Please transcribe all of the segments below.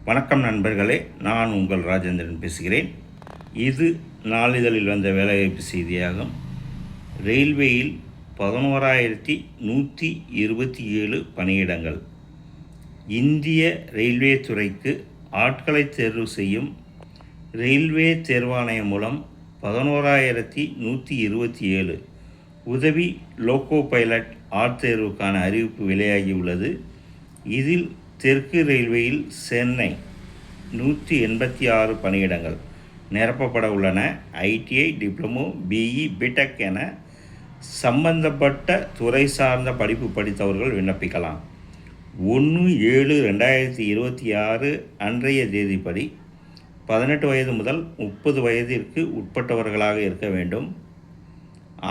வணக்கம் நண்பர்களே, நான் உங்கள் ராஜேந்திரன் பேசுகிறேன். இது நாளிதழில் வந்த வேலைவாய்ப்பு செய்தியாகும். ரயில்வேயில் 11,127 பணியிடங்கள். இந்திய ரயில்வே துறைக்கு ஆட்களை தேர்வு செய்யும் ரயில்வே தேர்வாணையம் மூலம் 11,127 உதவி லோகோ பைலட் ஆட்தேர்வுக்கான அறிவிப்பு வெளியாகியுள்ளது. இதில் தெற்கு ரயில்வேயில் சென்னை 186 பணியிடங்கள் நிரப்பப்பட உள்ளன. ITI, டிப்ளமோ, BE, பிடெக் என சம்பந்தப்பட்ட துறை சார்ந்த படிப்பு படித்தவர்கள் விண்ணப்பிக்கலாம். 1/7/2026 அன்றைய தேதிப்படி 18 வயது முதல் 30 வயதிற்கு உட்பட்டவர்களாக இருக்க வேண்டும்.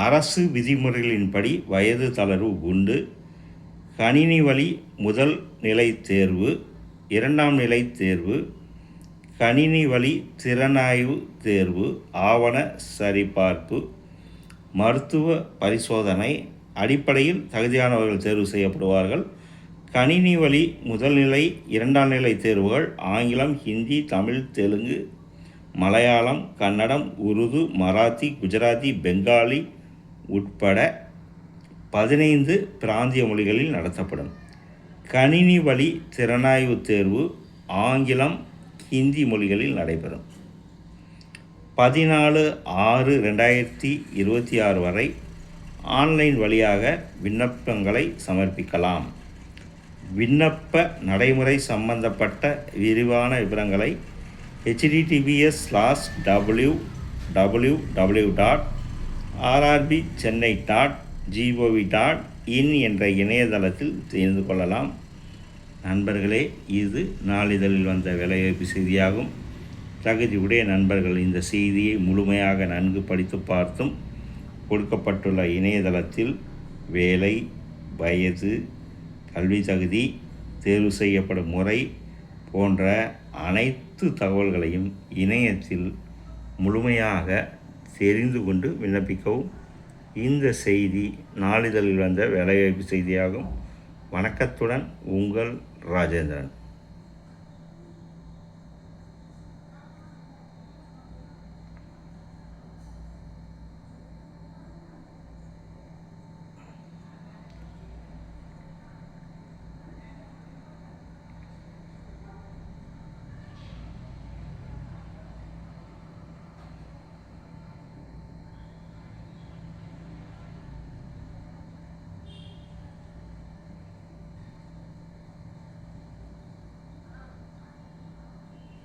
அரசு விதிமுறைகளின்படி வயது தளர்வு உண்டு. கணினி வழி முதல் நிலை தேர்வு, இரண்டாம் நிலை தேர்வு, கணினி வழி திறனாய்வு தேர்வு, ஆவண சரிபார்ப்பு, மருத்துவ பரிசோதனை அடிப்படையில் தகுதியானவர்கள் தேர்வு செய்யப்படுவார்கள். கணினி வழி முதல் நிலை, இரண்டாம் நிலை தேர்வுகள் ஆங்கிலம், ஹிந்தி, தமிழ், தெலுங்கு, மலையாளம், கன்னடம், உருது, மராத்தி, குஜராத்தி, பெங்காலி உட்பட 15 பிராந்திய மொழிகளில் நடத்தப்படும். கணினி வழி திறனாய்வு தேர்வு ஆங்கிலம், ஹிந்தி மொழிகளில் நடைபெறும். 14/6/2026 வரை ஆன்லைன் வழியாக விண்ணப்பங்களை சமர்ப்பிக்கலாம். விண்ணப்ப நடைமுறை சம்பந்தப்பட்ட விரிவான விவரங்களை https://www.rrbchennai.gov.in என்ற இணையதளத்தில் தெரிந்து கொள்ளலாம். நண்பர்களே, இது நாளிதழில் வந்த வேலைவாய்ப்பு செய்தியாகும். தகுதியுடைய நண்பர்கள் இந்த செய்தியை முழுமையாக நன்கு படித்து பார்த்தும் கொடுக்கப்பட்டுள்ள இணையதளத்தில் வேலை, வயது, கல்வி தகுதி, தேர்வு செய்யப்படும் முறை போன்ற அனைத்து தகவல்களையும் இணையத்தில் முழுமையாக தெரிந்து கொண்டு விண்ணப்பிக்கவும். இந்த செய்தி நாளிதழில் வந்த வேலைவாய்ப்பு செய்தியாகும். வணக்கத்துடன் உங்கள் ராஜேந்திரன்.